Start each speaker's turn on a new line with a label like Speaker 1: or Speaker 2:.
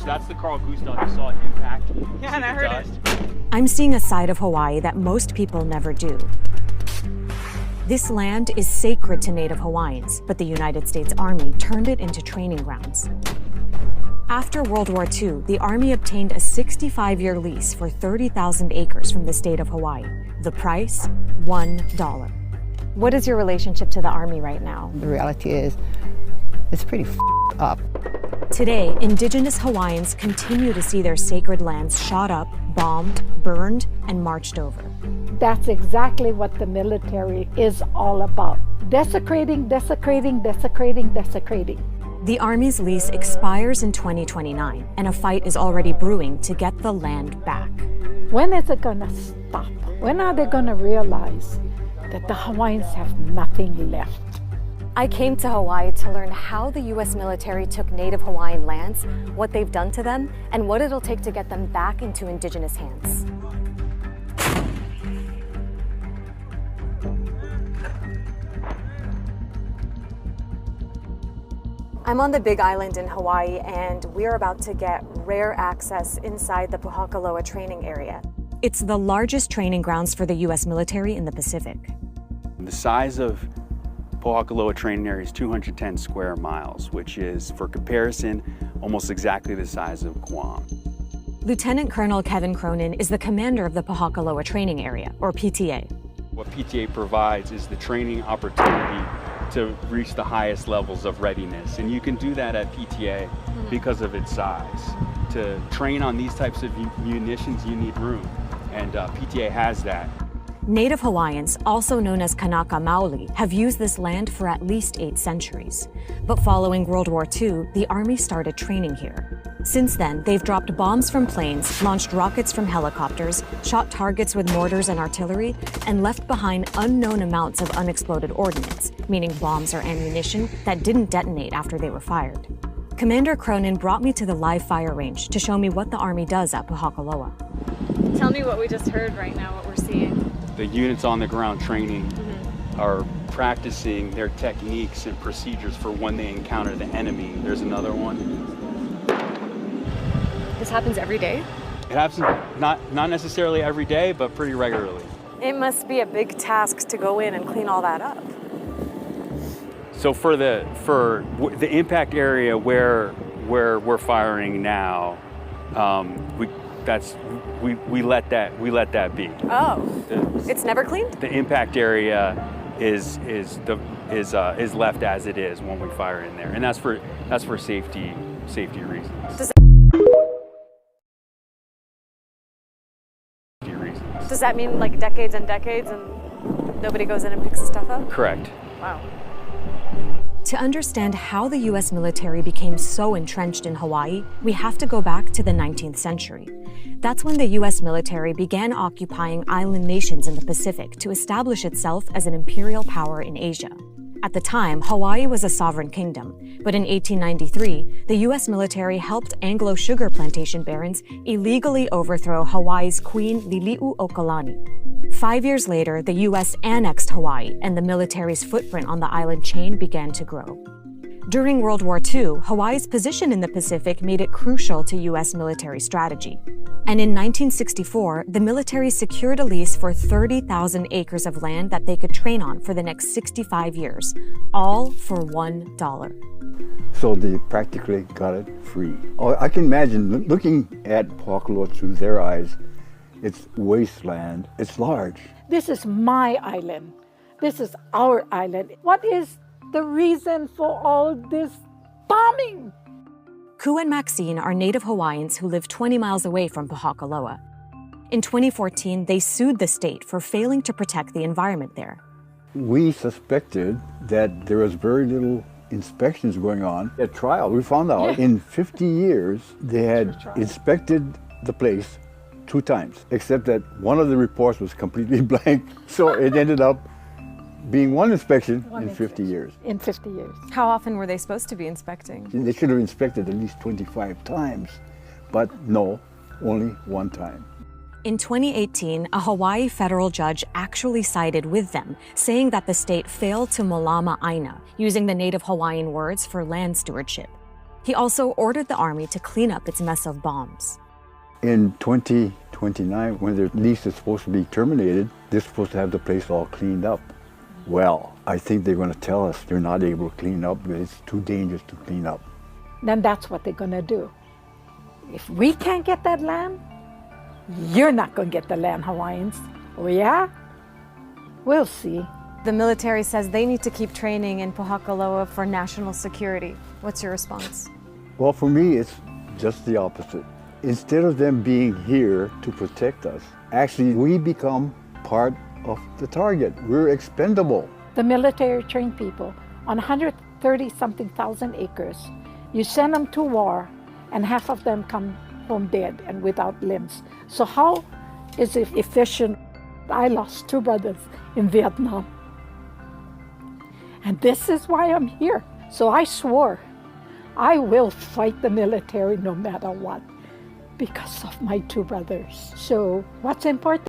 Speaker 1: that's the Carl Gustav you saw impact.
Speaker 2: Yeah, and I heard it.
Speaker 3: I'm seeing a side of Hawaii that most people never do. This land is sacred to Native Hawaiians, but the United States Army turned it into training grounds. After World War II, the Army obtained a 65-year lease for 30,000 acres from the state of Hawaii. The price, $1. What is your relationship to the Army right now?
Speaker 4: The reality is, it's pretty f***ed up.
Speaker 3: Today, Indigenous Hawaiians continue to see their sacred lands shot up, bombed, burned, and marched over.
Speaker 5: That's exactly what the military is all about. Desecrating, desecrating, desecrating, desecrating.
Speaker 3: The Army's lease expires in 2029, and a fight is already brewing to get the land back.
Speaker 5: When is it gonna stop? When are they gonna realize that the Hawaiians have nothing left?
Speaker 3: I came to Hawaii to learn how the U.S. military took Native Hawaiian lands, what they've done to them, and what it'll take to get them back into Indigenous hands. I'm on the Big Island in Hawaii, and we're about to get rare access inside the Pohakuloa training area. It's the largest training grounds for the U.S. military in the Pacific.
Speaker 1: The size of Pohakuloa training area is 210 square miles, which is, for comparison, almost exactly the size of Guam.
Speaker 3: Lieutenant Colonel Kevin Cronin is the commander of the Pohakuloa training area, or PTA.
Speaker 1: What PTA provides is the training opportunity to reach the highest levels of readiness. And you can do that at PTA because of its size. To train on these types of munitions, you need room, and PTA has that.
Speaker 3: Native Hawaiians, also known as Kanaka Maoli, have used this land for at least 8 centuries. But following World War II, the Army started training here. Since then, they've dropped bombs from planes, launched rockets from helicopters, shot targets with mortars and artillery, and left behind unknown amounts of unexploded ordnance, meaning bombs or ammunition that didn't detonate after they were fired. Commander Cronin brought me to the live fire range to show me what the Army does at Pohakuloa.
Speaker 2: Tell me what we just heard right now, what we're seeing.
Speaker 1: The units on the ground training are practicing their techniques and procedures for when they encounter the enemy. There's another one.
Speaker 2: This happens every day?
Speaker 1: It happens not necessarily every day, but pretty regularly.
Speaker 3: It must be a big task to go in and clean all that up.
Speaker 1: So for the impact area where we're firing now, we let that be.
Speaker 3: Oh, it's never cleaned?
Speaker 1: The impact area is left as it is when we fire in there, and that's for safety reasons.
Speaker 3: Does that mean like decades and decades and nobody goes in and picks the stuff up?
Speaker 1: Correct.
Speaker 3: Wow. To understand how the U.S. military became so entrenched in Hawaii, we have to go back to the 19th century. That's when the U.S. military began occupying island nations in the Pacific to establish itself as an imperial power in Asia. At the time, Hawaii was a sovereign kingdom, but in 1893, the U.S. military helped Anglo sugar plantation barons illegally overthrow Hawaii's Queen Liliuokalani. 5 years later, the U.S. annexed Hawaii, and the military's footprint on the island chain began to grow. During World War II, Hawaii's position in the Pacific made it crucial to U.S. military strategy. And in 1964, the military secured a lease for 30,000 acres of land that they could train on for the next 65 years, all for $1.
Speaker 6: So they practically got it free. Oh, I can imagine looking at Pohakuloa through their eyes. It's wasteland. It's large.
Speaker 5: This is my island. This is our island. What is the reason for all this bombing?
Speaker 3: Ku and Maxine are Native Hawaiians who live 20 miles away from Pohakuloa. In 2014, they sued the state for failing to protect the environment there.
Speaker 6: We suspected that there was very little inspections going on. At trial, we found out in 50 years, they had inspected the place 2 times, except that one of the reports was completely blank. So it ended up being one inspection in 50 years.
Speaker 5: In 50 years.
Speaker 2: How often were they supposed to be inspecting?
Speaker 6: They should have inspected at least 25 times, but no, only 1 time.
Speaker 3: In 2018, a Hawaii federal judge actually sided with them, saying that the state failed to malama aina, using the Native Hawaiian words for land stewardship. He also ordered the army to clean up its mess of bombs.
Speaker 6: In 2029, when their lease is supposed to be terminated, they're supposed to have the place all cleaned up. Well, I think they're going to tell us they're not able to clean up because it's too dangerous to clean up.
Speaker 5: Then that's what they're going to do. If we can't get that land, you're not going to get the land, Hawaiians. Oh yeah? We'll see.
Speaker 2: The military says they need to keep training in Pohakaloa for national security. What's your response?
Speaker 6: Well, for me, it's just the opposite. Instead of them being here to protect us, actually we become part of the target. We're expendable.
Speaker 5: The military train people on 130-something thousand acres. You send them to war, and half of them come home dead and without limbs. So how is it efficient? I lost 2 brothers in Vietnam. And this is why I'm here. So I swore I will fight the military no matter what because of my 2 brothers. So what's important?